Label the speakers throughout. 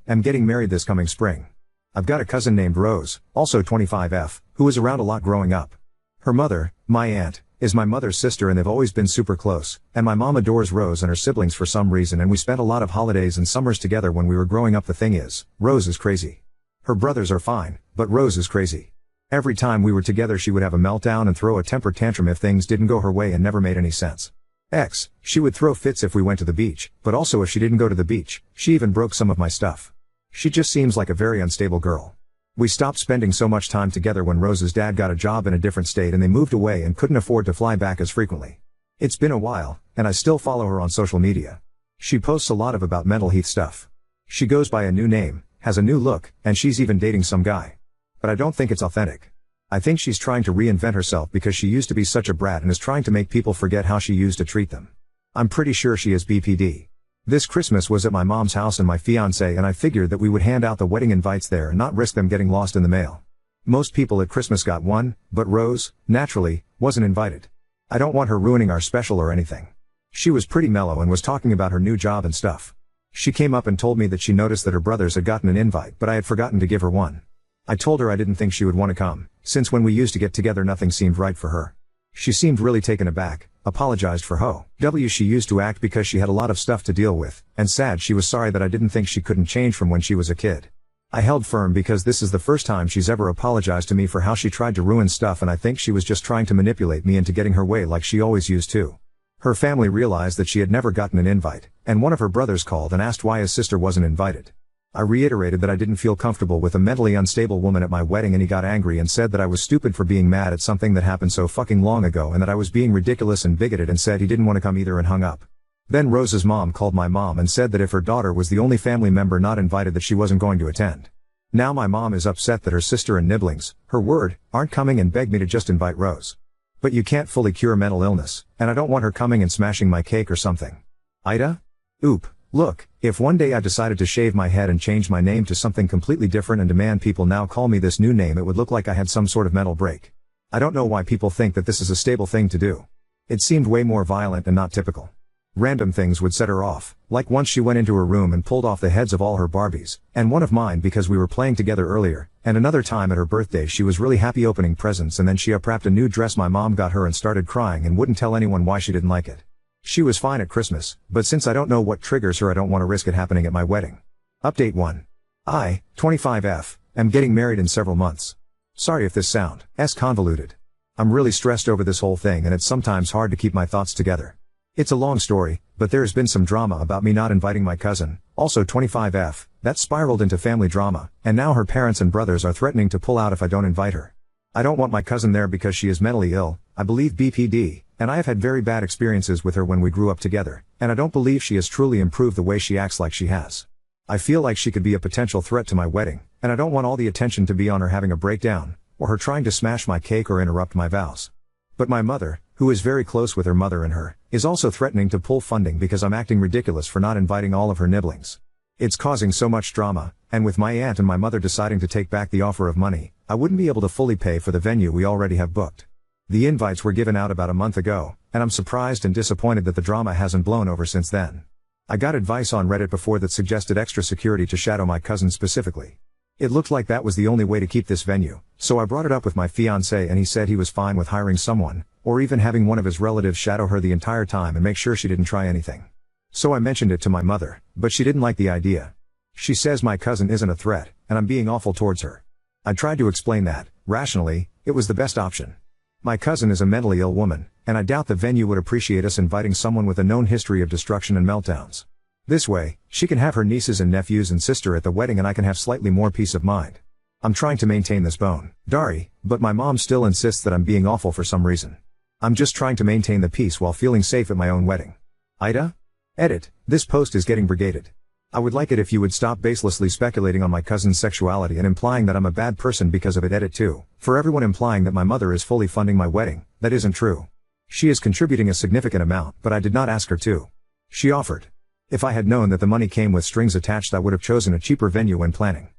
Speaker 1: am getting married this coming spring. I've got a cousin named Rose, also 25F, who was around a lot growing up. Her mother, my aunt, is my mother's sister and they've always been super close, and my mom adores Rose and her siblings for some reason and we spent a lot of holidays and summers together when we were growing up. The thing is, Rose is crazy. Her brothers are fine, but Rose is crazy. Every time we were together she would have a meltdown and throw a temper tantrum if things didn't go her way and never made any sense. She would throw fits if we went to the beach, but also if she didn't go to the beach. She even broke some of my stuff. She just seems like a very unstable girl. We stopped spending so much time together when Rose's dad got a job in a different state and they moved away and couldn't afford to fly back as frequently. It's been a while, and I still follow her on social media. She posts a lot about mental health stuff. She goes by a new name, has a new look, and she's even dating some guy. But I don't think it's authentic. I think she's trying to reinvent herself because she used to be such a brat and is trying to make people forget how she used to treat them. I'm pretty sure she is BPD. This Christmas was at my mom's house and my fiancé and I figured that we would hand out the wedding invites there and not risk them getting lost in the mail. Most people at Christmas got one, but Rose, naturally, wasn't invited. I don't want her ruining our special or anything. She was pretty mellow and was talking about her new job and stuff. She came up and told me that she noticed that her brothers had gotten an invite but I had forgotten to give her one. I told her I didn't think she would want to come, since when we used to get together nothing seemed right for her. She seemed really taken aback, apologized for how she used to act because she had a lot of stuff to deal with, and said she was sorry that I didn't think she couldn't change from when she was a kid. I held firm because this is the first time she's ever apologized to me for how she tried to ruin stuff and I think she was just trying to manipulate me into getting her way like she always used to. Her family realized that she had never gotten an invite, and one of her brothers called and asked why his sister wasn't invited. I reiterated that I didn't feel comfortable with a mentally unstable woman at my wedding and he got angry and said that I was stupid for being mad at something that happened so fucking long ago and that I was being ridiculous and bigoted and said he didn't want to come either and hung up. Then Rose's mom called my mom and said that if her daughter was the only family member not invited that she wasn't going to attend. Now my mom is upset that her sister and nibblings, her word, aren't coming and begged me to just invite Rose. But you can't fully cure mental illness, and I don't want her coming and smashing my cake or something. Ida? Oop. Look, if one day I decided to shave my head and change my name to something completely different and demand people now call me this new name, it would look like I had some sort of mental break. I don't know why people think that this is a stable thing to do. It seemed way more violent and not typical. Random things would set her off, like once she went into her room and pulled off the heads of all her Barbies, and one of mine because we were playing together earlier, and another time at her birthday she was really happy opening presents and then she unwrapped a new dress my mom got her and started crying and wouldn't tell anyone why she didn't like it. She was fine at Christmas, but since I don't know what triggers her I don't want to risk it happening at my wedding. Update 1. I, 25F, am getting married in several months. Sorry if this sounds convoluted. I'm really stressed over this whole thing and it's sometimes hard to keep my thoughts together. It's a long story, but there's been some drama about me not inviting my cousin, also 25F, that spiraled into family drama, and now her parents and brothers are threatening to pull out if I don't invite her. I don't want my cousin there because she is mentally ill, I believe BPD, and I have had very bad experiences with her when we grew up together, and I don't believe she has truly improved the way she acts like she has. I feel like she could be a potential threat to my wedding, and I don't want all the attention to be on her having a breakdown, or her trying to smash my cake or interrupt my vows. But my mother, who is very close with her mother and her, is also threatening to pull funding because I'm acting ridiculous for not inviting all of her nibblings. It's causing so much drama, and with my aunt and my mother deciding to take back the offer of money, I wouldn't be able to fully pay for the venue we already have booked. The invites were given out about a month ago, and I'm surprised and disappointed that the drama hasn't blown over since then. I got advice on Reddit before that suggested extra security to shadow my cousin specifically. It looked like that was the only way to keep this venue, so I brought it up with my fiancé and he said he was fine with hiring someone, or even having one of his relatives shadow her the entire time and make sure she didn't try anything. So I mentioned it to my mother, but she didn't like the idea. She says my cousin isn't a threat, and I'm being awful towards her. I tried to explain that, rationally, it was the best option. My cousin is a mentally ill woman, and I doubt the venue would appreciate us inviting someone with a known history of destruction and meltdowns. This way, she can have her nieces and nephews and sister at the wedding and I can have slightly more peace of mind. I'm trying to maintain this bone, Dari, but my mom still insists that I'm being awful for some reason. I'm just trying to maintain the peace while feeling safe at my own wedding. Ida? Edit, this post is getting brigaded. I would like it if you would stop baselessly speculating on my cousin's sexuality and implying that I'm a bad person because of it. Edit 2. For everyone implying that my mother is fully funding my wedding, that isn't true. She is contributing a significant amount, but I did not ask her to. She offered. If I had known that the money came with strings attached, I would have chosen a cheaper venue when planning.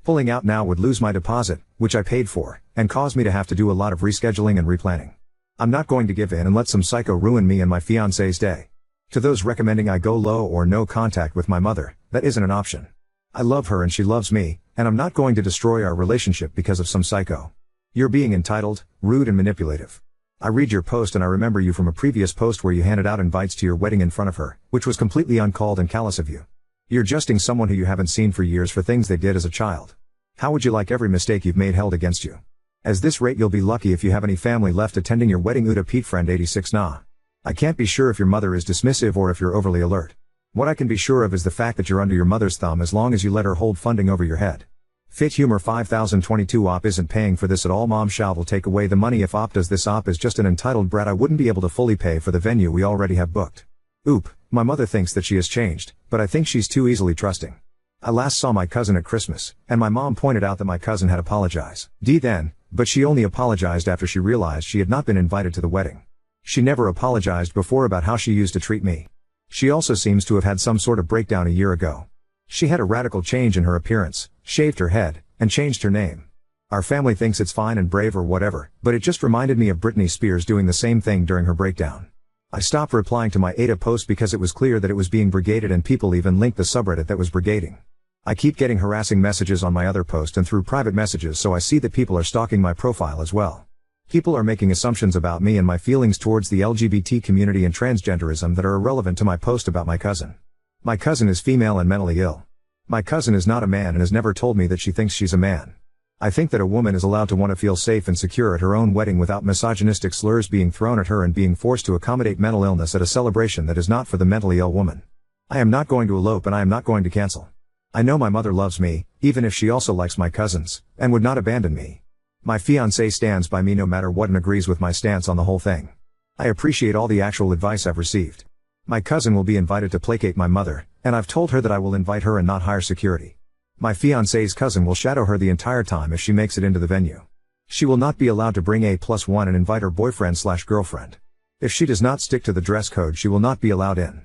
Speaker 1: Pulling out now would lose my deposit, which I paid for, and cause me to have to do a lot of rescheduling and replanning. I'm not going to give in and let some psycho ruin me and my fiancé's day. To those recommending I go low or no contact with my mother, that isn't an option. I love her and she loves me, and I'm not going to destroy our relationship because of some psycho. You're being entitled, rude and manipulative. I read your post and I remember you from a previous post where you handed out invites to your wedding in front of her, which was completely uncalled and callous of you. You're justing someone who you haven't seen for years for things they did as a child. How would you like every mistake you've made held against you? As this rate you'll be lucky if you have any family left attending your wedding. Uda Pete Friend 86 Nah. I can't be sure if your mother is dismissive or if you're overly alert. What I can be sure of is the fact that you're under your mother's thumb as long as you let her hold funding over your head. Fit Humor 5022 Op isn't paying for this at all. Mom Shao will take away the money if Op does this. Op is just an entitled brat. I wouldn't be able to fully pay for the venue we already have booked. Oop, my mother thinks that she has changed, but I think she's too easily trusting. I last saw my cousin at Christmas, and my mom pointed out that my cousin had apologized. Then, but she only apologized after she realized she had not been invited to the wedding. She never apologized before about how she used to treat me. She also seems to have had some sort of breakdown a year ago. She had a radical change in her appearance, shaved her head, and changed her name. Our family thinks it's fine and brave or whatever, but it just reminded me of Britney Spears doing the same thing during her breakdown. I stopped replying to my Ada post because it was clear that it was being brigaded and people even linked the subreddit that was brigading. I keep getting harassing messages on my other post and through private messages, so I see that people are stalking my profile as well. People are making assumptions about me and my feelings towards the LGBT community and transgenderism that are irrelevant to my post about my cousin. My cousin is female and mentally ill. My cousin is not a man and has never told me that she thinks she's a man. I think that a woman is allowed to want to feel safe and secure at her own wedding without misogynistic slurs being thrown at her and being forced to accommodate mental illness at a celebration that is not for the mentally ill woman. I am not going to elope and I am not going to cancel. I know my mother loves me, even if she also likes my cousins, and would not abandon me. My fiancé stands by me no matter what and agrees with my stance on the whole thing. I appreciate all the actual advice I've received. My cousin will be invited to placate my mother, and I've told her that I will invite her and not hire security. My fiancé's cousin will shadow her the entire time if she makes it into the venue. She will not be allowed to bring A+1 and invite her boyfriend/girlfriend. If she does not stick to the dress code, she will not be allowed in.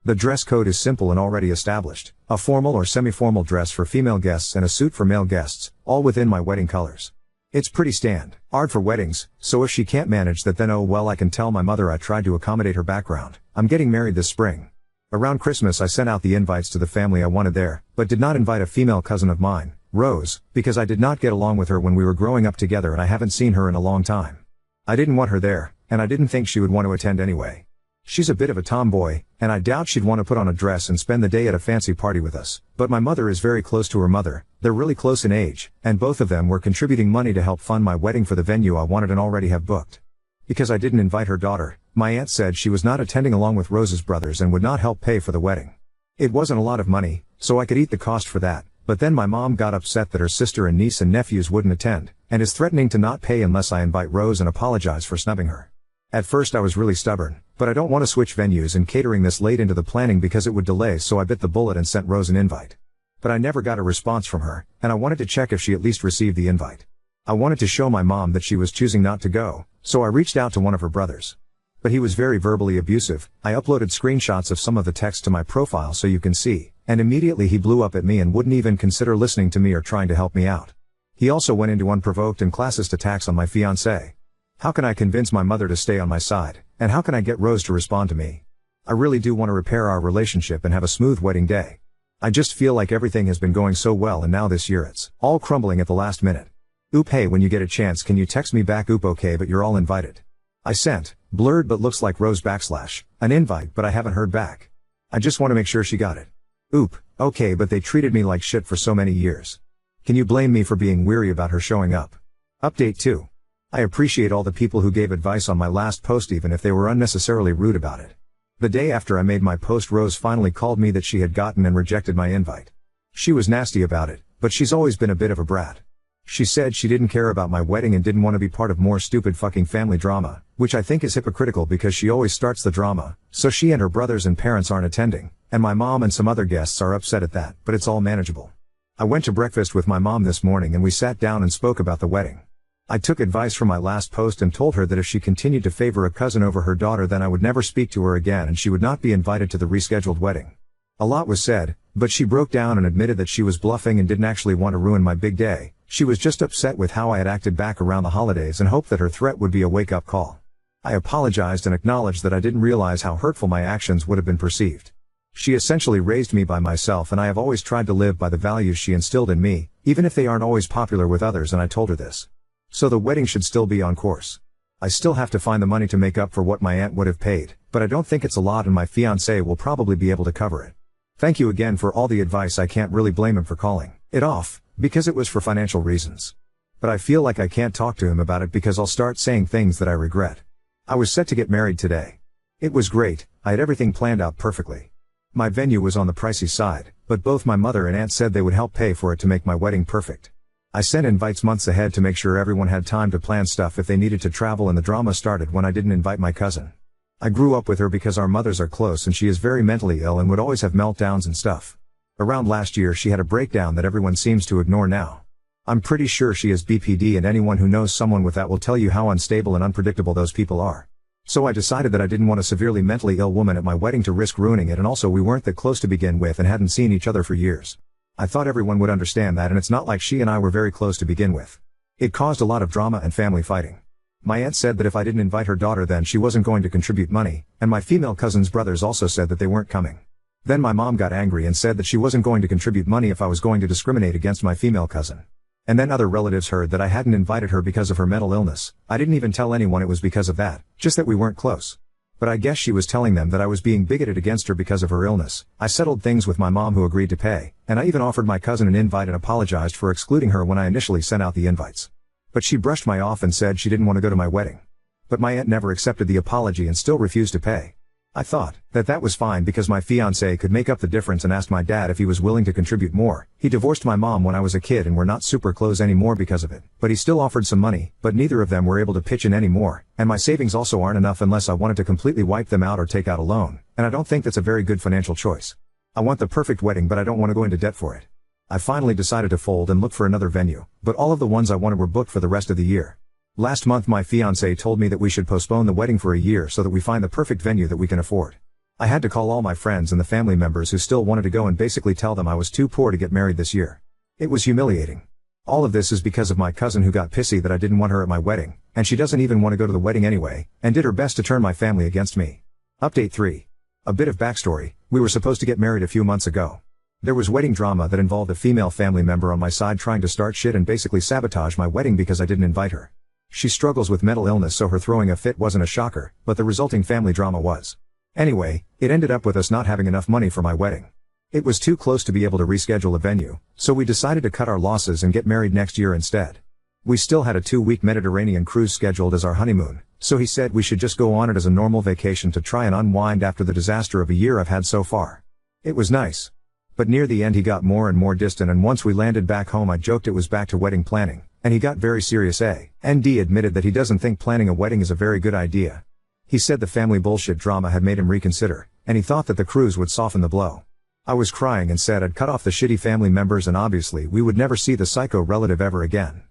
Speaker 1: The dress code is simple and already established, a formal or semi-formal dress for female guests and a suit for male guests, all within my wedding colors. It's pretty standard for weddings, so if she can't manage that then oh well, I can tell my mother I tried to accommodate her background. I'm getting married this spring. Around Christmas I sent out the invites to the family I wanted there, but did not invite a female cousin of mine, Rose, because I did not get along with her when we were growing up together and I haven't seen her in a long time. I didn't want her there, and I didn't think she would want to attend anyway. She's a bit of a tomboy, and I doubt she'd want to put on a dress and spend the day at a fancy party with us, but my mother is very close to her mother, they're really close in age, and both of them were contributing money to help fund my wedding for the venue I wanted and already have booked. Because I didn't invite her daughter, my aunt said she was not attending along with Rose's brothers and would not help pay for the wedding. It wasn't a lot of money, so I could eat the cost for that, but then my mom got upset that her sister and niece and nephews wouldn't attend, and is threatening to not pay unless I invite Rose and apologize for snubbing her. At first I was really stubborn, but I don't want to switch venues and catering this late into the planning because it would delay, so I bit the bullet and sent Rose an invite. But I never got a response from her, and I wanted to check if she at least received the invite. I wanted to show my mom that she was choosing not to go, so I reached out to one of her brothers. But he was very verbally abusive. I uploaded screenshots of some of the text to my profile so you can see, and immediately he blew up at me and wouldn't even consider listening to me or trying to help me out. He also went into unprovoked and classist attacks on my fiancé. How can I convince my mother to stay on my side, and how can I get Rose to respond to me? I really do want to repair our relationship and have a smooth wedding day. I just feel like everything has been going so well and now this year it's all crumbling at the last minute. Oop, hey, when you get a chance can you text me back? Oop, okay, but you're all invited. I sent, blurred but looks like Rose / an invite, but I haven't heard back. I just want to make sure she got it. Oop, okay, but they treated me like shit for so many years. Can you blame me for being weary about her showing up? Update 2. I appreciate all the people who gave advice on my last post even if they were unnecessarily rude about it. The day after I made my post, Rose finally called me that she had gotten and rejected my invite. She was nasty about it, but she's always been a bit of a brat. She said she didn't care about my wedding and didn't want to be part of more stupid fucking family drama, which I think is hypocritical because she always starts the drama, so she and her brothers and parents aren't attending, and my mom and some other guests are upset at that, but it's all manageable. I went to breakfast with my mom this morning and we sat down and spoke about the wedding. I took advice from my last post and told her that if she continued to favor a cousin over her daughter then I would never speak to her again and she would not be invited to the rescheduled wedding. A lot was said, but she broke down and admitted that she was bluffing and didn't actually want to ruin my big day. She was just upset with how I had acted back around the holidays and hoped that her threat would be a wake-up call. I apologized and acknowledged that I didn't realize how hurtful my actions would have been perceived. She essentially raised me by myself, and I have always tried to live by the values she instilled in me, even if they aren't always popular with others, and I told her this. So the wedding should still be on course. I still have to find the money to make up for what my aunt would have paid, but I don't think it's a lot, and my fiancé will probably be able to cover it. Thank you again for all the advice. I can't really blame him for calling it off, because it was for financial reasons. But I feel like I can't talk to him about it because I'll start saying things that I regret. I was set to get married today. It was great, I had everything planned out perfectly. My venue was on the pricey side, but both my mother and aunt said they would help pay for it to make my wedding perfect. I sent invites months ahead to make sure everyone had time to plan stuff if they needed to travel, and the drama started when I didn't invite my cousin. I grew up with her because our mothers are close, and she is very mentally ill and would always have meltdowns and stuff. Around last year she had a breakdown that everyone seems to ignore now. I'm pretty sure she has BPD, and anyone who knows someone with that will tell you how unstable and unpredictable those people are. So I decided that I didn't want a severely mentally ill woman at my wedding to risk ruining it, and also we weren't that close to begin with and hadn't seen each other for years. I thought everyone would understand that, and it's not like she and I were very close to begin with. It caused a lot of drama and family fighting. My aunt said that if I didn't invite her daughter then she wasn't going to contribute money, and my female cousin's brothers also said that they weren't coming. Then my mom got angry and said that she wasn't going to contribute money if I was going to discriminate against my female cousin. And then other relatives heard that I hadn't invited her because of her mental illness. I didn't even tell anyone it was because of that, just that we weren't close. But I guess she was telling them that I was being bigoted against her because of her illness. I settled things with my mom, who agreed to pay, and I even offered my cousin an invite and apologized for excluding her when I initially sent out the invites. But she brushed me off and said she didn't want to go to my wedding. But my aunt never accepted the apology and still refused to pay. I thought that was fine because my fiancé could make up the difference, and asked my dad if he was willing to contribute more. He divorced my mom when I was a kid and we're not super close anymore because of it, but he still offered some money, but neither of them were able to pitch in anymore, and my savings also aren't enough unless I wanted to completely wipe them out or take out a loan, and I don't think that's a very good financial choice. I want the perfect wedding, but I don't want to go into debt for it. I finally decided to fold and look for another venue, but all of the ones I wanted were booked for the rest of the year. Last month my fiancé told me that we should postpone the wedding for a year so that we find the perfect venue that we can afford. I had to call all my friends and the family members who still wanted to go and basically tell them I was too poor to get married this year. It was humiliating. All of this is because of my cousin, who got pissy that I didn't want her at my wedding, and she doesn't even want to go to the wedding anyway, and did her best to turn my family against me. Update 3. A bit of backstory: we were supposed to get married a few months ago. There was wedding drama that involved a female family member on my side trying to start shit and basically sabotage my wedding because I didn't invite her. She struggles with mental illness, so her throwing a fit wasn't a shocker, but the resulting family drama was. Anyway, it ended up with us not having enough money for my wedding. It was too close to be able to reschedule a venue, so we decided to cut our losses and get married next year instead. We still had a 2-week Mediterranean cruise scheduled as our honeymoon, so he said we should just go on it as a normal vacation to try and unwind after the disaster of a year I've had so far. It was nice. But near the end he got more and more distant, and once we landed back home I joked it was back to wedding planning, and he got very serious. A&D admitted that he doesn't think planning a wedding is a very good idea. He said the family bullshit drama had made him reconsider, and he thought that the cruise would soften the blow. I was crying and said I'd cut off the shitty family members and obviously we would never see the psycho relative ever again.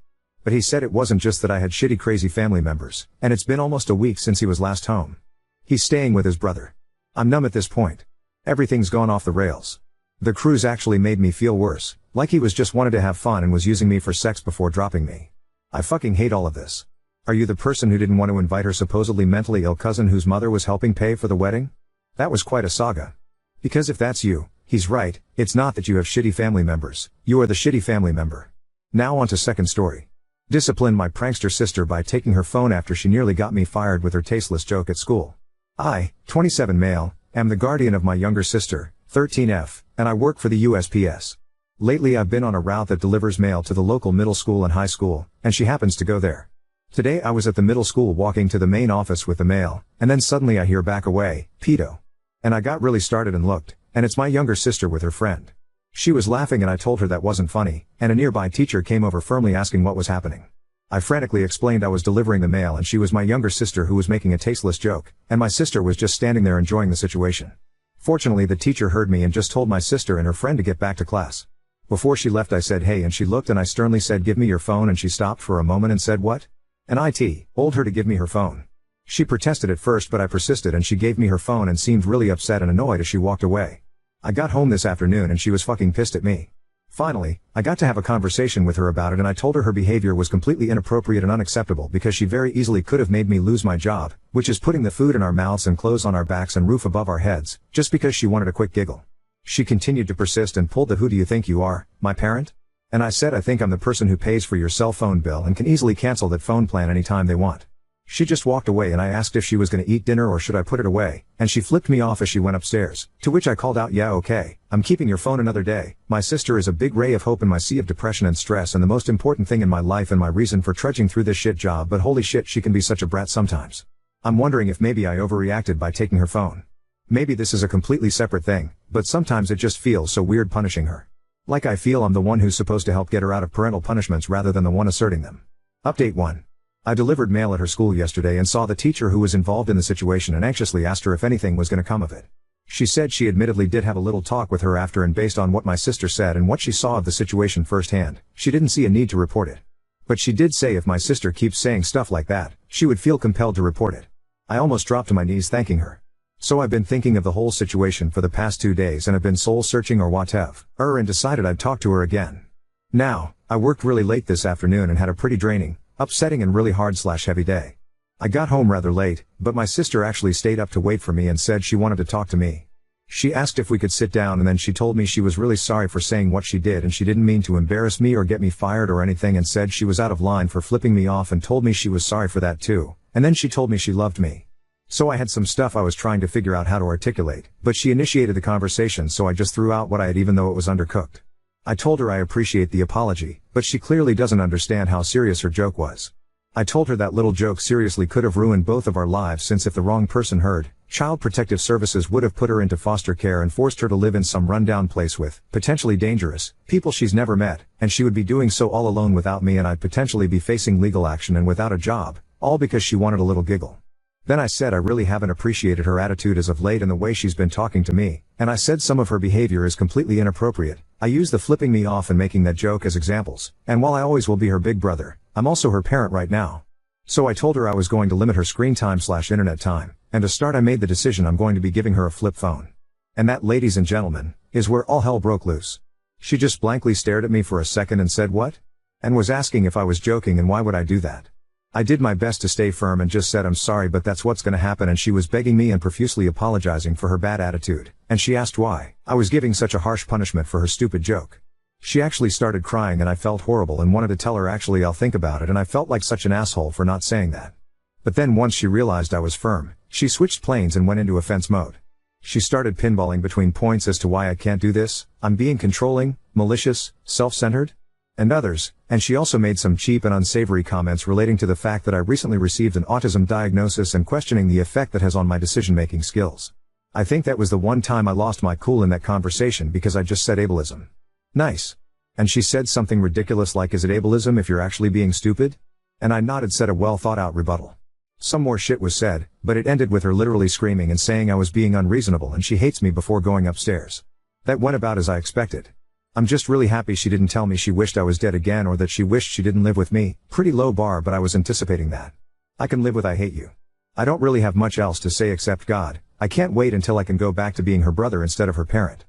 Speaker 1: But he said it wasn't just that I had shitty crazy family members, and it's been almost a week since he was last home. He's staying with his brother. I'm numb at this point. Everything's gone off the rails. The cruise actually made me feel worse, like he was just wanted to have fun and was using me for sex before dropping me. I fucking hate all of this. Are you the person who didn't want to invite her supposedly mentally ill cousin whose mother was helping pay for the wedding? That was quite a saga. Because if that's you, he's right, it's not that you have shitty family members, you are the shitty family member. Now on to second story. Disciplined my prankster sister by taking her phone after she nearly got me fired with her tasteless joke at school. I, 27 male, am the guardian of my younger sister, 13F, and I work for the USPS. Lately I've been on a route that delivers mail to the local middle school and high school, and she happens to go there. Today I was at the middle school walking to the main office with the mail, and then suddenly I hear "back away, pedo." And I got really started and looked, and it's my younger sister with her friend. She was laughing and I told her that wasn't funny, and a nearby teacher came over firmly asking what was happening. I frantically explained I was delivering the mail and she was my younger sister who was making a tasteless joke, and my sister was just standing there enjoying the situation. Fortunately the teacher heard me and just told my sister and her friend to get back to class. Before she left I said hey, and she looked and I sternly said give me your phone, and she stopped for a moment and said what? And I told her to give me her phone. She protested at first but I persisted and she gave me her phone and seemed really upset and annoyed as she walked away. I got home this afternoon and she was fucking pissed at me. Finally, I got to have a conversation with her about it and I told her behavior was completely inappropriate and unacceptable because she very easily could have made me lose my job, which is putting the food in our mouths and clothes on our backs and roof above our heads, just because she wanted a quick giggle. She continued to persist and pulled the "who do you think you are, my parent?" And I said I think I'm the person who pays for your cell phone bill and can easily cancel that phone plan anytime they want. She just walked away and I asked if she was going to eat dinner or should I put it away, and she flipped me off as she went upstairs, to which I called out, "Yeah, okay, I'm keeping your phone another day. My sister is a big ray of hope in my sea of depression and stress and the most important thing in my life and my reason for trudging through this shit job, but holy shit she can be such a brat sometimes." I'm wondering if maybe I overreacted by taking her phone. Maybe this is a completely separate thing, but sometimes it just feels so weird punishing her. Like I feel I'm the one who's supposed to help get her out of parental punishments rather than the one asserting them. Update 1. I delivered mail at her school yesterday and saw the teacher who was involved in the situation and anxiously asked her if anything was going to come of it. She said she admittedly did have a little talk with her after, and based on what my sister said and what she saw of the situation firsthand, she didn't see a need to report it. But she did say if my sister keeps saying stuff like that, she would feel compelled to report it. I almost dropped to my knees thanking her. So I've been thinking of the whole situation for the past 2 days and have been soul searching or whatever, and decided I'd talk to her again. Now, I worked really late this afternoon and had a pretty draining, upsetting and really hard/heavy day. I got home rather late, but my sister actually stayed up to wait for me and said she wanted to talk to me. She asked if we could sit down and then she told me she was really sorry for saying what she did and she didn't mean to embarrass me or get me fired or anything, and said she was out of line for flipping me off and told me she was sorry for that too, and then she told me she loved me. So I had some stuff I was trying to figure out how to articulate, but she initiated the conversation, so I just threw out what I had even though it was undercooked. I told her I appreciate the apology, but she clearly doesn't understand how serious her joke was. I told her that little joke seriously could have ruined both of our lives, since if the wrong person heard, Child Protective Services would have put her into foster care and forced her to live in some rundown place with, potentially dangerous, people she's never met, and she would be doing so all alone without me, and I'd potentially be facing legal action and without a job, all because she wanted a little giggle. Then I said I really haven't appreciated her attitude as of late and the way she's been talking to me, and I said some of her behavior is completely inappropriate. I used the flipping me off and making that joke as examples, and while I always will be her big brother, I'm also her parent right now. So I told her I was going to limit her screen time/internet time, and to start I made the decision I'm going to be giving her a flip phone. And that, ladies and gentlemen, is where all hell broke loose. She just blankly stared at me for a second and said, "What?" and was asking if I was joking and why would I do that. I did my best to stay firm and just said I'm sorry but that's what's gonna happen, and she was begging me and profusely apologizing for her bad attitude, and she asked why I was giving such a harsh punishment for her stupid joke. She actually started crying and I felt horrible and wanted to tell her actually I'll think about it, and I felt like such an asshole for not saying that. But then once she realized I was firm, she switched planes and went into offense mode. She started pinballing between points as to why I can't do this, I'm being controlling, malicious, self-centered, and others, and she also made some cheap and unsavory comments relating to the fact that I recently received an autism diagnosis and questioning the effect that has on my decision-making skills. I think that was the one time I lost my cool in that conversation because I just said ableism. Nice. And she said something ridiculous like, "Is it ableism if you're actually being stupid?" And I nodded, said a well-thought-out rebuttal. Some more shit was said, but it ended with her literally screaming and saying I was being unreasonable and she hates me before going upstairs. That went about as I expected. I'm just really happy she didn't tell me she wished I was dead again or that she wished she didn't live with me. Pretty low bar, but I was anticipating that. I can live with "I hate you." I don't really have much else to say except God, I can't wait until I can go back to being her brother instead of her parent.